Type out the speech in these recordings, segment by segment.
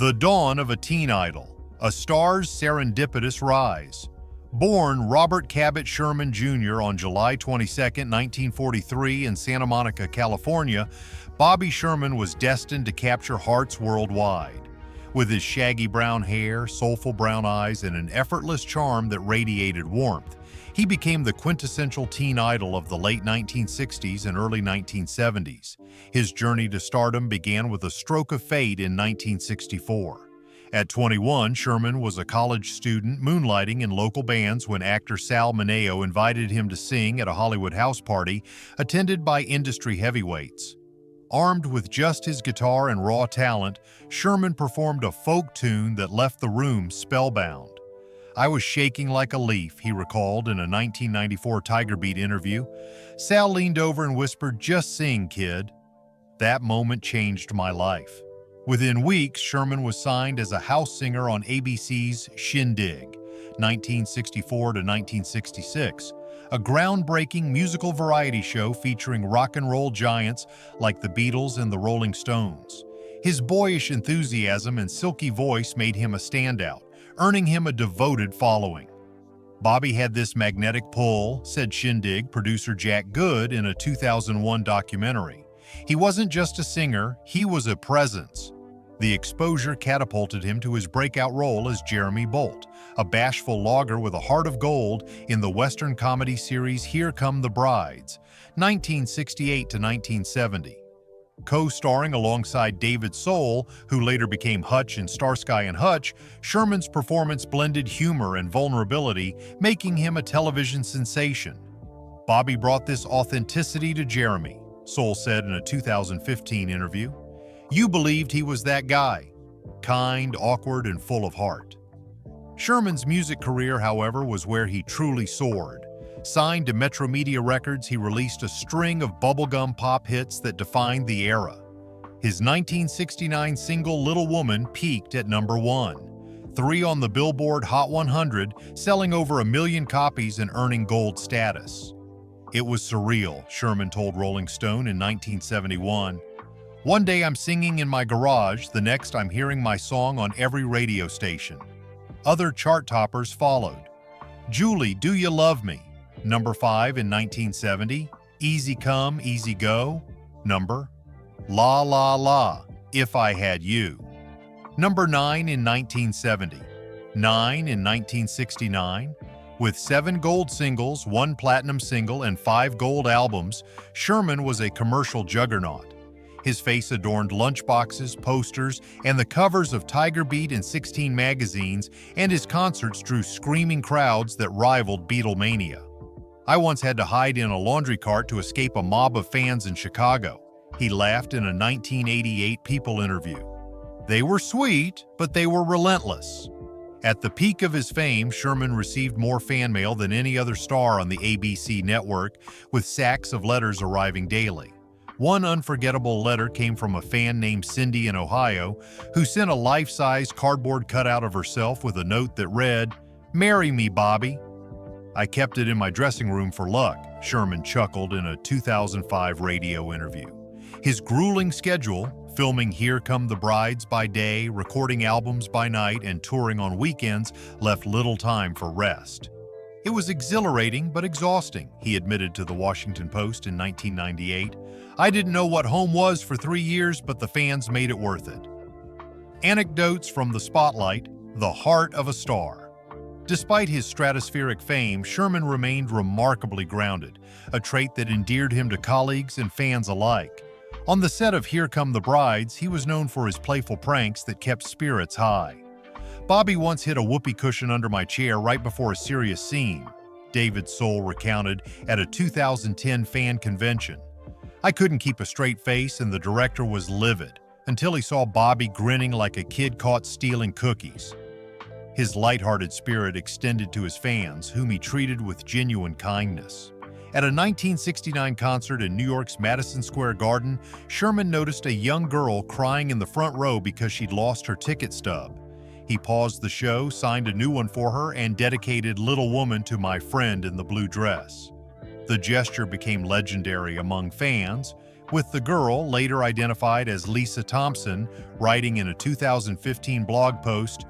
The dawn of a teen idol, a star's serendipitous rise. Born Robert Cabot Sherman Jr. on July 22, 1943 in Santa Monica, California, Bobby Sherman was destined to capture hearts worldwide. With his shaggy brown hair, soulful brown eyes, and an effortless charm that radiated warmth, he became the quintessential teen idol of the late 1960s and early 1970s. His journey to stardom began with a stroke of fate in 1964. At 21, Sherman was a college student moonlighting in local bands when actor Sal Mineo invited him to sing at a Hollywood house party attended by industry heavyweights. Armed with just his guitar and raw talent, Sherman performed a folk tune that left the room spellbound. "I was shaking like a leaf," he recalled in a 1994 Tiger Beat interview. Sal leaned over and whispered, "Just sing, kid." That moment changed my life. Within weeks, Sherman was signed as a house singer on ABC's Shindig, 1964 to 1966, a groundbreaking musical variety show featuring rock and roll giants like the Beatles and the Rolling Stones. His boyish enthusiasm and silky voice made him a standout, earning him a devoted following. "Bobby had this magnetic pull," said Shindig producer Jack Good in a 2001 documentary. "He wasn't just a singer, he was a presence." The exposure catapulted him to his breakout role as Jeremy Bolt, a bashful logger with a heart of gold in the Western comedy series Here Come the Brides, 1968 to 1970. Co-starring alongside David Soul, who later became Hutch in Starsky and Hutch, Sherman's performance blended humor and vulnerability, making him a television sensation. "Bobby brought this authenticity to Jeremy," Soul said in a 2015 interview. "You believed he was that guy, kind, awkward, and full of heart." Sherman's music career, however, was where he truly soared. Signed to Metro Media Records, he released a string of bubblegum pop hits that defined the era. His 1969 single Little Woman peaked at number 1, 3 on the Billboard Hot 100, selling over 1 million copies and earning gold status. "It was surreal," Sherman told Rolling Stone in 1971. "One day I'm singing in my garage, the next I'm hearing my song on every radio station." Other chart toppers followed. "Julie, Do You Love Me?" number 5 in 1970, "Easy Come, Easy Go," number La La La, "If I Had You," number 9 in 1970, 9 in 1969. With 7 gold singles, 1 platinum single, and 5 gold albums, Sherman was a commercial juggernaut. His face adorned lunchboxes, posters, and the covers of Tiger Beat and 16 magazines, and his concerts drew screaming crowds that rivaled Beatlemania. "I once had to hide in a laundry cart to escape a mob of fans in Chicago," he laughed in a 1988 People interview. "They were sweet, but they were relentless." At the peak of his fame, Sherman received more fan mail than any other star on the ABC network, with sacks of letters arriving daily. One unforgettable letter came from a fan named Cindy in Ohio, who sent a life-size cardboard cutout of herself with a note that read, "Marry me, Bobby." "I kept it in my dressing room for luck," Sherman chuckled in a 2005 radio interview. His grueling schedule, filming Here Come the Brides by day, recording albums by night, and touring on weekends, left little time for rest. "It was exhilarating but exhausting," he admitted to the Washington Post in 1998. "I didn't know what home was for 3 years, but the fans made it worth it." Anecdotes from the spotlight, the heart of a star. Despite his stratospheric fame, Sherman remained remarkably grounded, a trait that endeared him to colleagues and fans alike. On the set of Here Come the Brides, he was known for his playful pranks that kept spirits high. "Bobby once hid a whoopee cushion under my chair right before a serious scene," David Soul recounted at a 2010 fan convention. "I couldn't keep a straight face and the director was livid until he saw Bobby grinning like a kid caught stealing cookies." His lighthearted spirit extended to his fans, whom he treated with genuine kindness. At a 1969 concert in New York's Madison Square Garden, Sherman noticed a young girl crying in the front row because she'd lost her ticket stub. He paused the show, signed a new one for her, and dedicated Little Woman to my friend in the blue dress. The gesture became legendary among fans, with the girl, later identified as Lisa Thompson, writing in a 2015 blog post,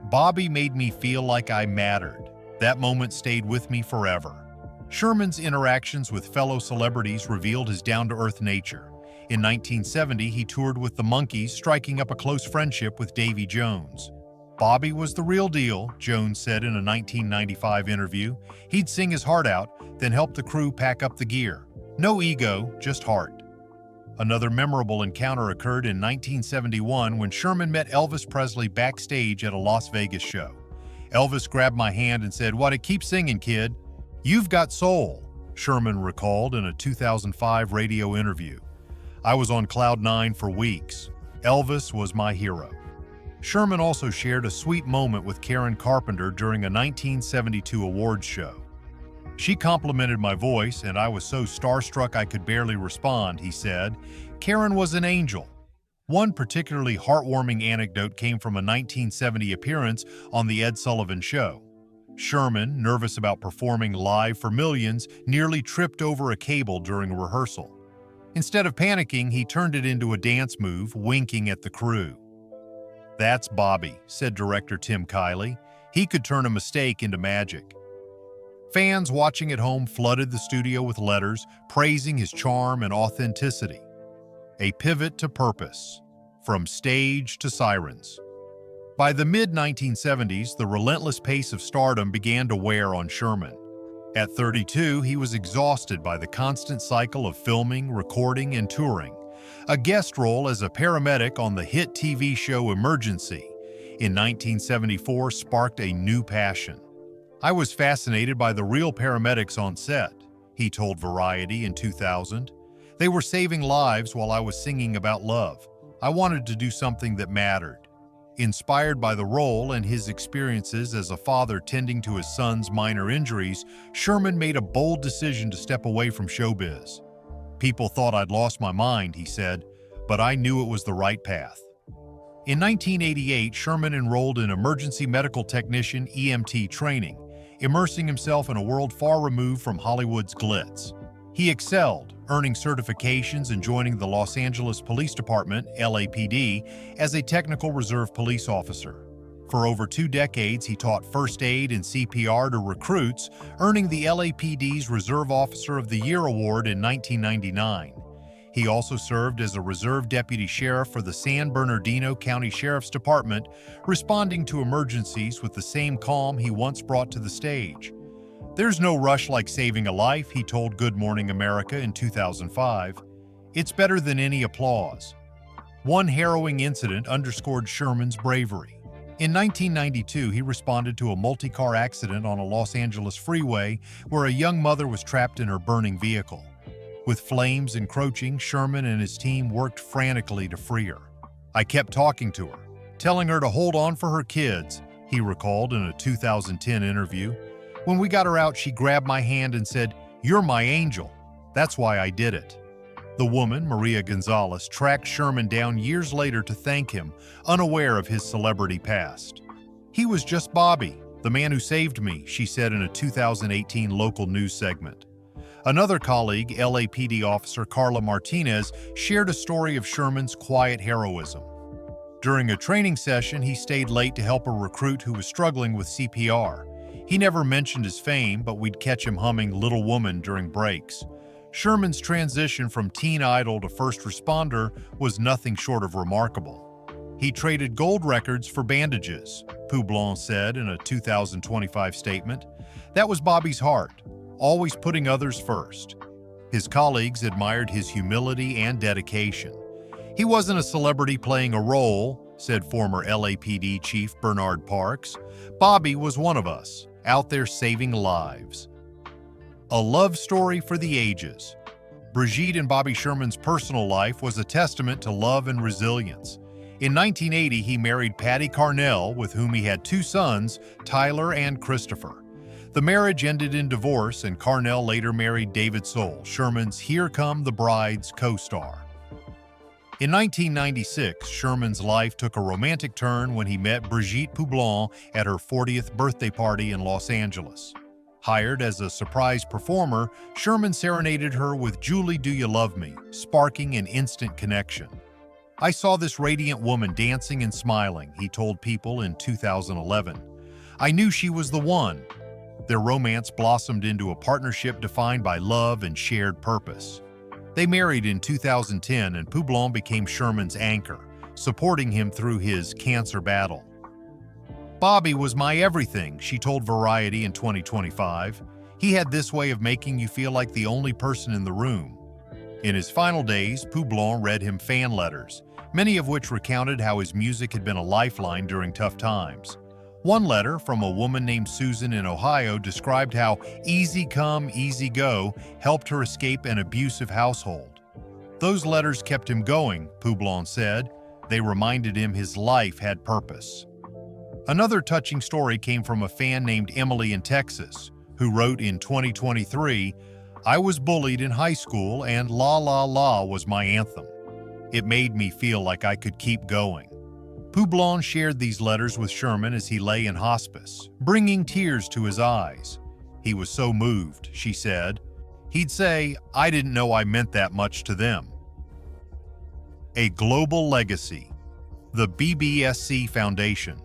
"Bobby made me feel like I mattered. That moment stayed with me forever." Sherman's interactions with fellow celebrities revealed his down-to-earth nature. In 1970, he toured with the Monkees, striking up a close friendship with Davy Jones. "Bobby was the real deal," Jones said in a 1995 interview. "He'd sing his heart out, then help the crew pack up the gear. No ego, just heart." Another memorable encounter occurred in 1971 when Sherman met Elvis Presley backstage at a Las Vegas show. "Elvis grabbed my hand and said, 'Why, keep singing, kid. You've got soul,'" Sherman recalled in a 2005 radio interview. "I was on cloud nine for weeks. Elvis was my hero." Sherman also shared a sweet moment with Karen Carpenter during a 1972 awards show. "She complimented my voice, and I was so starstruck I could barely respond," he said. "Karen was an angel." One particularly heartwarming anecdote came from a 1970 appearance on The Ed Sullivan Show. Sherman, nervous about performing live for millions, nearly tripped over a cable during a rehearsal. Instead of panicking, he turned it into a dance move, winking at the crew. "That's Bobby," said director Tim Kiley. "He could turn a mistake into magic." Fans watching at home flooded the studio with letters praising his charm and authenticity. A pivot to purpose, from stage to sirens. By the mid-1970s, the relentless pace of stardom began to wear on Sherman. At 32, he was exhausted by the constant cycle of filming, recording, and touring. A guest role as a paramedic on the hit TV show Emergency in 1974 sparked a new passion. "I was fascinated by the real paramedics on set," he told Variety in 2000. "They were saving lives while I was singing about love. I wanted to do something that mattered." Inspired by the role and his experiences as a father tending to his son's minor injuries, Sherman made a bold decision to step away from showbiz. "People thought I'd lost my mind," he said, "but I knew it was the right path." In 1988, Sherman enrolled in emergency medical technician (EMT) training, immersing himself in a world far removed from Hollywood's glitz. He excelled, earning certifications and joining the Los Angeles Police Department (LAPD) as a technical reserve police officer. For over 2 decades, he taught first aid and CPR to recruits, earning the LAPD's Reserve Officer of the Year award in 1999. He also served as a reserve deputy sheriff for the San Bernardino County Sheriff's Department, responding to emergencies with the same calm he once brought to the stage. "There's no rush like saving a life," he told Good Morning America in 2005. "It's better than any applause." One harrowing incident underscored Sherman's bravery. In 1992, he responded to a multi-car accident on a Los Angeles freeway where a young mother was trapped in her burning vehicle. With flames encroaching, Sherman and his team worked frantically to free her. "I kept talking to her, telling her to hold on for her kids," he recalled in a 2010 interview. "When we got her out, she grabbed my hand and said, 'You're my angel. That's why I did it.'" The woman, Maria Gonzalez, tracked Sherman down years later to thank him, unaware of his celebrity past. "He was just Bobby, the man who saved me," she said in a 2018 local news segment. Another colleague, LAPD officer Carla Martinez, shared a story of Sherman's quiet heroism. During a training session, he stayed late to help a recruit who was struggling with CPR. He never mentioned his fame, but we'd catch him humming Little Woman during breaks. Sherman's transition from teen idol to first responder was nothing short of remarkable. "He traded gold records for bandages," Poublon said in a 2025 statement. "That was Bobby's heart, always putting others first." His colleagues admired his humility and dedication. "He wasn't a celebrity playing a role," said former LAPD Chief Bernard Parks. "Bobby was one of us, out there saving lives." A love story for the ages. Brigitte and Bobby Sherman's personal life was a testament to love and resilience. In 1980, he married Patty Carnell, with whom he had 2 sons, Tyler and Christopher. The marriage ended in divorce, and Carnell later married David Soul, Sherman's Here Come the Bride's co-star. In 1996, Sherman's life took a romantic turn when he met Brigitte Poublon at her 40th birthday party in Los Angeles. Hired as a surprise performer, Sherman serenaded her with "Julie, Do You Love Me?" sparking an instant connection. "I saw this radiant woman dancing and smiling," he told People in 2011. "I knew she was the one." Their romance blossomed into a partnership defined by love and shared purpose. They married in 2010, and Poublon became Sherman's anchor, supporting him through his cancer battle. "Bobby was my everything," she told Variety in 2025. "He had this way of making you feel like the only person in the room." In his final days, Poublon read him fan letters, many of which recounted how his music had been a lifeline during tough times. One letter from a woman named Susan in Ohio described how "easy come, easy go" helped her escape an abusive household. "Those letters kept him going," Poublon said. "They reminded him his life had purpose." Another touching story came from a fan named Emily in Texas, who wrote in 2023, "I was bullied in high school and La La La was my anthem. It made me feel like I could keep going." Poublon shared these letters with Sherman as he lay in hospice, bringing tears to his eyes. "He was so moved," she said. "He'd say, 'I didn't know I meant that much to them.'" A global legacy. The BBSC Foundation.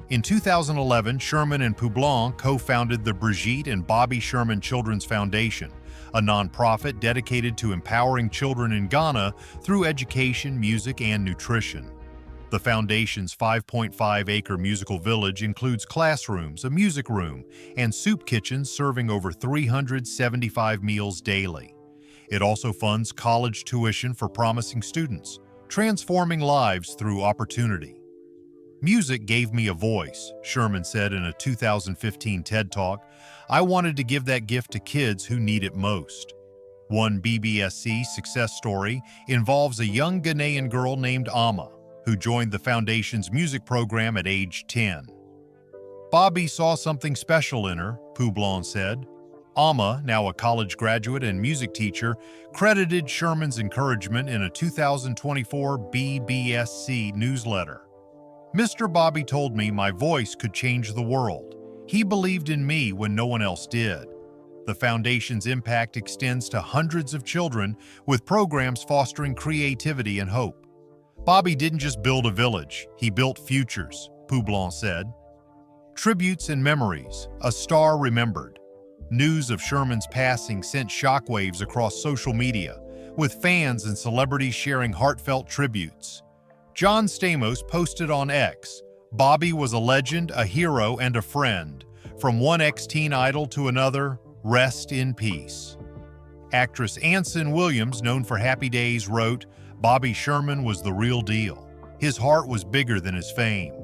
In 2011, Sherman and Poublon co-founded the Brigitte and Bobby Sherman Children's Foundation, a nonprofit dedicated to empowering children in Ghana through education, music, and nutrition. The foundation's 5.5-acre musical village includes classrooms, a music room, and soup kitchens serving over 375 meals daily. It also funds college tuition for promising students, transforming lives through opportunity. "Music gave me a voice," Sherman said in a 2015 TED Talk. "I wanted to give that gift to kids who need it most." One BBSC success story involves a young Ghanaian girl named Amma, who joined the foundation's music program at age 10. "Bobby saw something special in her," Poublon said. Amma, now a college graduate and music teacher, credited Sherman's encouragement in a 2024 BBSC newsletter. "Mr. Bobby told me my voice could change the world. He believed in me when no one else did." The foundation's impact extends to hundreds of children, with programs fostering creativity and hope. "Bobby didn't just build a village, he built futures," Poublon said. Tributes and memories, a star remembered. News of Sherman's passing sent shockwaves across social media, with fans and celebrities sharing heartfelt tributes. John Stamos posted on X, "Bobby was a legend, a hero, and a friend. From one ex-teen idol to another, rest in peace." Actress Anson Williams, known for Happy Days, wrote, "Bobby Sherman was the real deal. His heart was bigger than his fame."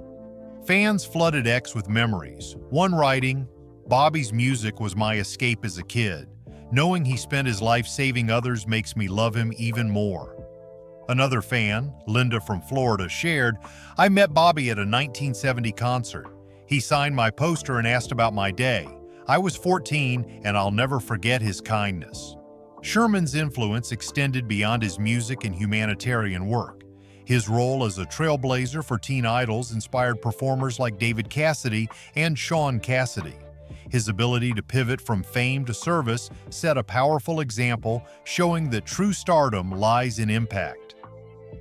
Fans flooded X with memories, one writing, "Bobby's music was my escape as a kid. Knowing he spent his life saving others makes me love him even more." Another fan, Linda from Florida, shared, "I met Bobby at a 1970 concert. He signed my poster and asked about my day. I was 14, and I'll never forget his kindness." Sherman's influence extended beyond his music and humanitarian work. His role as a trailblazer for teen idols inspired performers like David Cassidy and Sean Cassidy. His ability to pivot from fame to service set a powerful example, showing that true stardom lies in impact.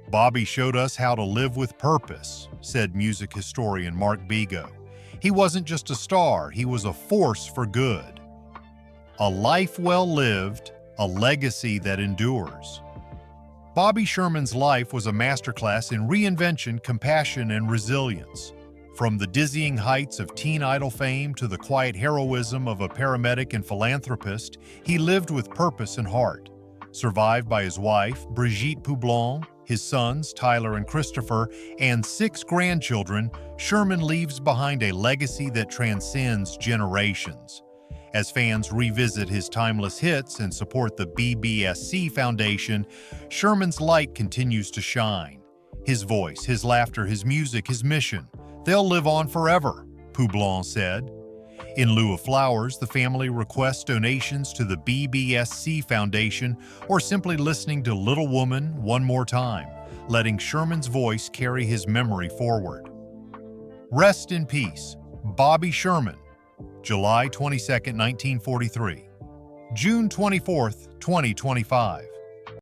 "Bobby showed us how to live with purpose," said music historian Mark Bigo. "He wasn't just a star, he was a force for good." A life well lived, a legacy that endures. Bobby Sherman's life was a masterclass in reinvention, compassion, and resilience. From the dizzying heights of teen idol fame to the quiet heroism of a paramedic and philanthropist, he lived with purpose and heart. Survived by his wife, Brigitte Poublon, his sons, Tyler and Christopher, and 6 grandchildren, Sherman leaves behind a legacy that transcends generations. As fans revisit his timeless hits and support the BBSC Foundation, Sherman's light continues to shine. His voice, his laughter, his music, his mission, they'll live on forever, Poublon said. In lieu of flowers, the family requests donations to the BBSC Foundation or simply listening to Little Woman one more time, letting Sherman's voice carry his memory forward. Rest in peace, Bobby Sherman. July 22, 1943. June 24, 2025.